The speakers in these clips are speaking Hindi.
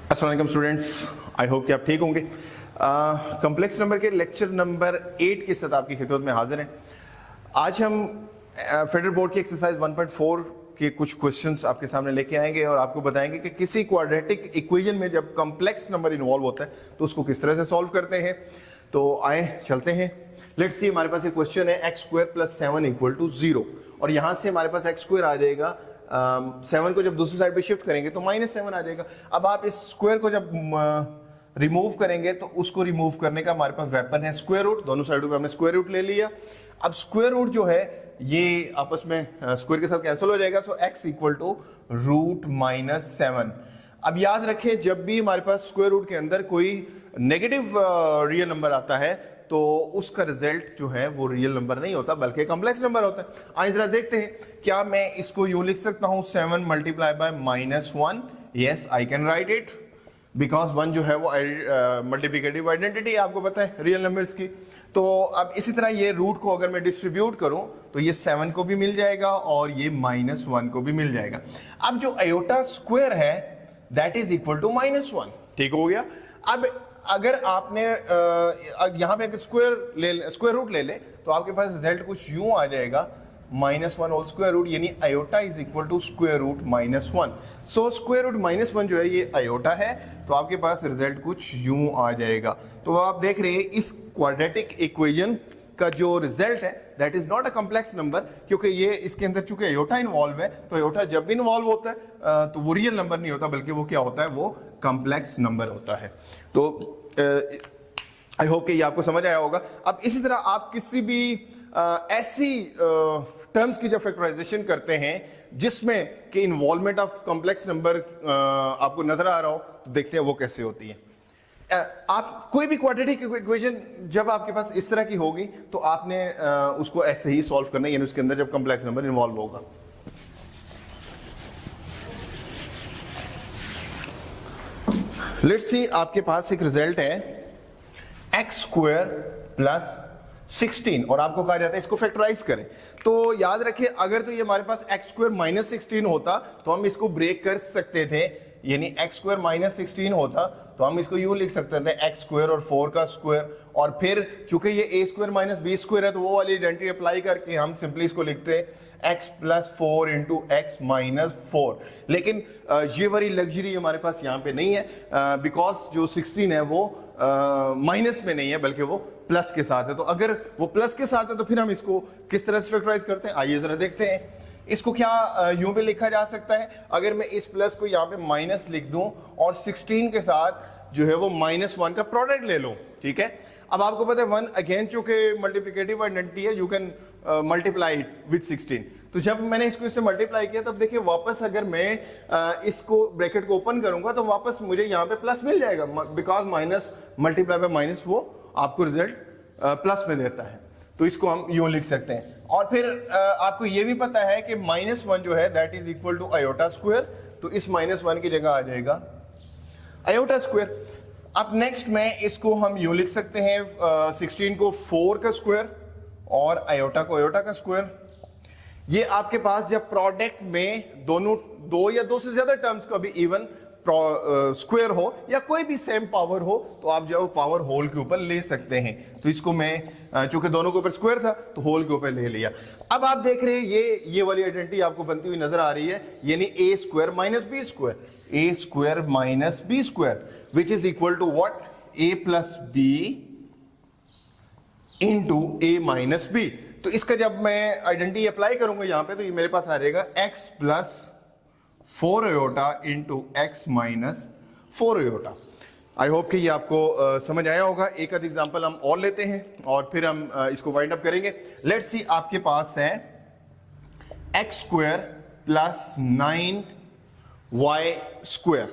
अस्सलाम वालेकुम स्टूडेंट्स, आई होप कि आप ठीक होंगे। कॉम्प्लेक्स नंबर के लेक्चर नंबर 8 के साथ आपकी खिदमत में हाजिर हैं। आज हम फेडरल बोर्ड की एक्सरसाइज 1.4 के कुछ क्वेश्चंस आपके सामने लेके आएंगे और आपको बताएंगे कि किसी क्वाड्रेटिक इक्वेशन में जब कॉम्प्लेक्स नंबर इन्वॉल्व होता है तो उसको किस तरह से सॉल्व करते हैं। तो आए चलते हैं। लेट्स सी, हमारे पास एक क्वेश्चन है x² + 7 = 0 और यहां से हमारे पास x² आ जाएगा। 7 को जब दूसरी साइड पे शिफ्ट करेंगे तो -7 आ जाएगा। अब आप इस स्क्वायर को जब रिमूव करेंगे तो उसको रिमूव करने का हमारे पास वेपन है स्क्वायर रूट। दोनों साइडों पे हमने स्क्वायर रूट ले लिया। अब स्क्वायर रूट जो है ये आपस में स्क्वायर के साथ कैंसिल हो जाएगा। सो x = √-7। अब याद रखें, जब भी हमारे पास स्क्वायर रूट के अंदर कोई नेगेटिव रियल नंबर आता है तो उसका रिजल्ट जो है वो रियल नंबर नहीं होता बल्कि कॉम्प्लेक्स नंबर होता है। आइए जरा देखते हैं, क्या मैं इसको यूं लिख सकता हूं 7 × -1। Yes, I can write it because 1 जो है वो मल्टीप्लिकेटिव आइडेंटिटी है, आपको पता है रियल नंबर्स की। तो अब इसी तरह ये रूट को अगर मैं डिस्ट्रीब्यूट करूं तो ये 7 को भी मिल जाएगा और ये -1 को भी मिल जाएगा। अब जो आयोटा स्क्वायर है दैट इज इक्वल टू -1। ठीक हो गया। अब अगर आपने यहां पे अगर स्क्वायर रूट ले ले तो आपके पास रिजल्ट कुछ यूं आ जाएगा -1 होल स्क्वायर रूट, यानी iota is equal to square root -1। So square root -1 जो है ये आयोटा है, तो आपके पास रिजल्ट कुछ यूं आ जाएगा। तो आप देख रहे हैं इस क्वाड्रेटिक इक्वेशन का जो रिजल्ट है that is not a complex number, क्योंकि ये इसके अंदर चूंकि आयोटा इन्वॉल्व है तो आयोटा जब भी इन्वॉल्व होता है तो वो रियल नंबर नहीं होता बल्कि वो क्या होता है, वो कॉम्प्लेक्स नंबर होता है। तो आई होप कि ये आपको समझ आया होगा। अब इसी तरह आप किसी भी ऐसी टर्म्स की जब फैक्टराइजेशन करते हैं जिसमें कि इन्वॉल्वमेंट ऑफ कॉम्प्लेक्स नंबर आपको नजर आ रहा हो तो देखते हैं वो कैसे होती है। आप कोई भी क्वाड्रेटिक इक्वेशन जब आपके पास इस तरह की होगी तो आपने उसको ऐसे ही सॉल्व करना है, यानी उसके अंदर जब कॉम्प्लेक्स नंबर इन्वॉल्व होगा। लेट्स सी, आपके पास एक रिजल्ट है x² + 16 और आपको कहा जाता है इसको फैक्टराइज करें। तो याद रखें, अगर तो ये हमारे पास x² - 16 होता तो हम इसको ब्रेक कर सकते थे, यानी x² - 16 होता तो हम इसको यूं लिख सकते थे x² और 4 का स्क्वायर, और फिर चूंकि ये a² - b² है तो वो वाली आइडेंटिटी अप्लाई करके हम सिंपली इसको लिखते हैं x + 4 × x - 4। लेकिन ये वाली लग्जरी हमारे पास यहाँ पे नहीं है बिकॉज जो 16 है वो माइनस में नहीं है बल्कि वो प्लस के साथ है। तो अगर वो प्लस के साथ है तो फिर हम इसको किस तरह से फैक्टराइज करते हैं, आइए जरा देखते हैं। इसको क्या यूं भी लिखा जा सकता है, अगर मैं इस प्लस को यहाँ पे माइनस लिख दूं और 16 के साथ जो है वो -1 का प्रोडक्ट ले लूं। ठीक है। अब आपको पता है 1 अगेन चूंकि मल्टीप्लिकेटिव आइडेंटिटी है, you can multiply it with 16। तो जब मैंने इसको इससे मल्टीप्लाई किया तब देखिए वापस अगर मैं इसको ब्रैकेट को ओपन करूंगा तो वापस मुझे यहाँ पे प्लस मिल जाएगा, because minus multiply by minus वो आपको रिजल्ट प्लस में देता है। तो इसको हम यूं लिख सकते हैं। और फिर आपको ये भी पता है कि -1 जो है that is equal to iota square, तो इस -1 की जगह आ जाएगा आयोटा स्क्वायर। अब नेक्स्ट में इसको हम यूं लिख सकते हैं 16 को 4 का स्क्वायर और आयोटा को आयोटा का स्क्वायर। ये आपके पास जब प्रोडक्ट में दोनों दो या दो से ज्यादा टर्म्स का भी इवन स्क्वायर हो या कोई भी सेम पावर हो तो आप जो पावर होल के ऊपर ले सकते हैं। तो इसको मैं चूंकि दोनों के ऊपर स्क्वायर था तो होल के ऊपर ले लिया। अब आप देख रहे हैं ये वाली आइडेंटिटी आपको बनती हुई नजर आ रही है, यानी a² - b², a² - b² which is equal to what, a + b × a - b। तो इसका जब मैं आइडेंटिटी अप्लाई करूंगा यहां पे तो ये मेरे पास आ जाएगा x + 4 iota × x - 4 iota. I hope कि ये आपको समझ आया होगा। एक आध एग्जांपल हम और लेते हैं और फिर हम इसको वाइंड अप करेंगे। लेट्स सी, आपके पास है x² + 9y²।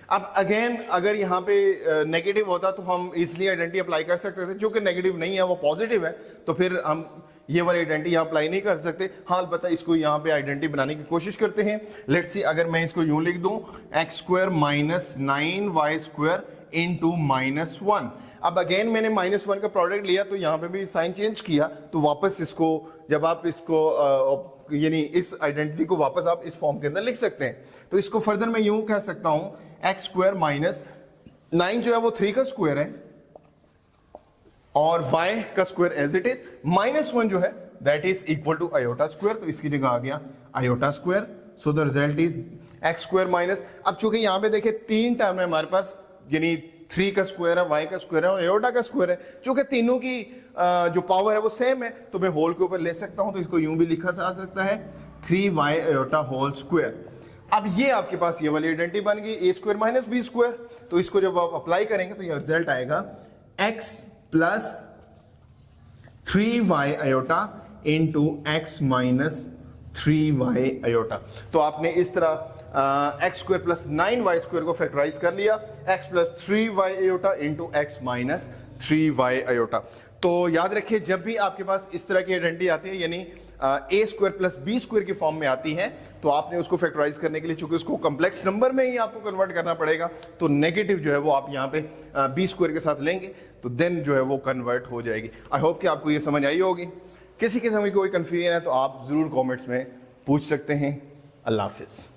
अब अगेन अगर यहाँ पे नेगेटिव होता तो हम इजिली आइडेंटिटी अप्लाई कर सकते थे, जो कि नेगेटिव नहीं है वो पॉजिटिव है, तो फिर हम ये वाली आइडेंटिटी यहाँ अप्लाई नहीं कर सकते। हाँ, अलबत्ता इसको यहाँ पे आइडेंटिटी बनाने की कोशिश करते हैं। लेट्स सी, अगर मैं इसको यूं लिख दूं x² - 9y² × -1। अब अगेन मैंने -1 का प्रोडक्ट लिया तो यहाँ पे भी साइन चेंज किया, तो वापस इसको जब आप इसको यानी इस आइडेंटिटी को वापस आप इस फॉर्म के अंदर लिख सकते हैं। तो इसको फर्दर मैं यूं कह सकता हूं एक्स स्क्वायर माइनस 9 जो है वो 3 का स्क्वायर है और y का स्क्वायर एज इट इज, -1 जो है that is equal to iota square, तो इसकी जगह आ गया iota square. So the result is x square minus, अब चूंकि यहां पे देखिए 3 टर्म है हमारे पास, यानी 3 का स्क्वायर है, y का स्क्वायर है और आयोटा का स्क्वायर है, चूंकि तीनों की जो पावर है वो सेम है तो मैं होल के ऊपर ले सकता हूं, तो इसको यूं भी लिखा जा सकता है 3y आयोटा होल स्क्वायर। अब ये आपके पास ये वाली आइडेंटिटी बन गई a square minus b square, तो इसको जब आप अप्लाई करेंगे तो ये रिजल्ट आएगा x plus 3y iota into x minus 3y iota. तो आपने इस तरह x square plus 9y square को फैक्टराइज कर लिया, x plus 3y iota into x minus 3y iota. तो याद रखिए जब भी आपके पास इस तरह की आइडेंटिटी आती है, यानी a square plus b square की फॉर्म में आती है, तो आपने उसको फैक्टराइज करने के लिए चूंकि उसको कॉम्प्लेक्स नंबर में ही आपको कन्वर्ट करना पड़ेगा, तो नेगेटिव जो है वो आप यहाँ पे बी स्क्वायर के साथ लेंगे तो देन जो है वो कन्वर्ट हो जाएगी। आई होप कि आपको ये समझ आई होगी। किसी किस्म की कोई कंफ्यूजन है तो आप जरूर कमेंट्स में पूछ सकते हैं। अल्लाह हाफिज।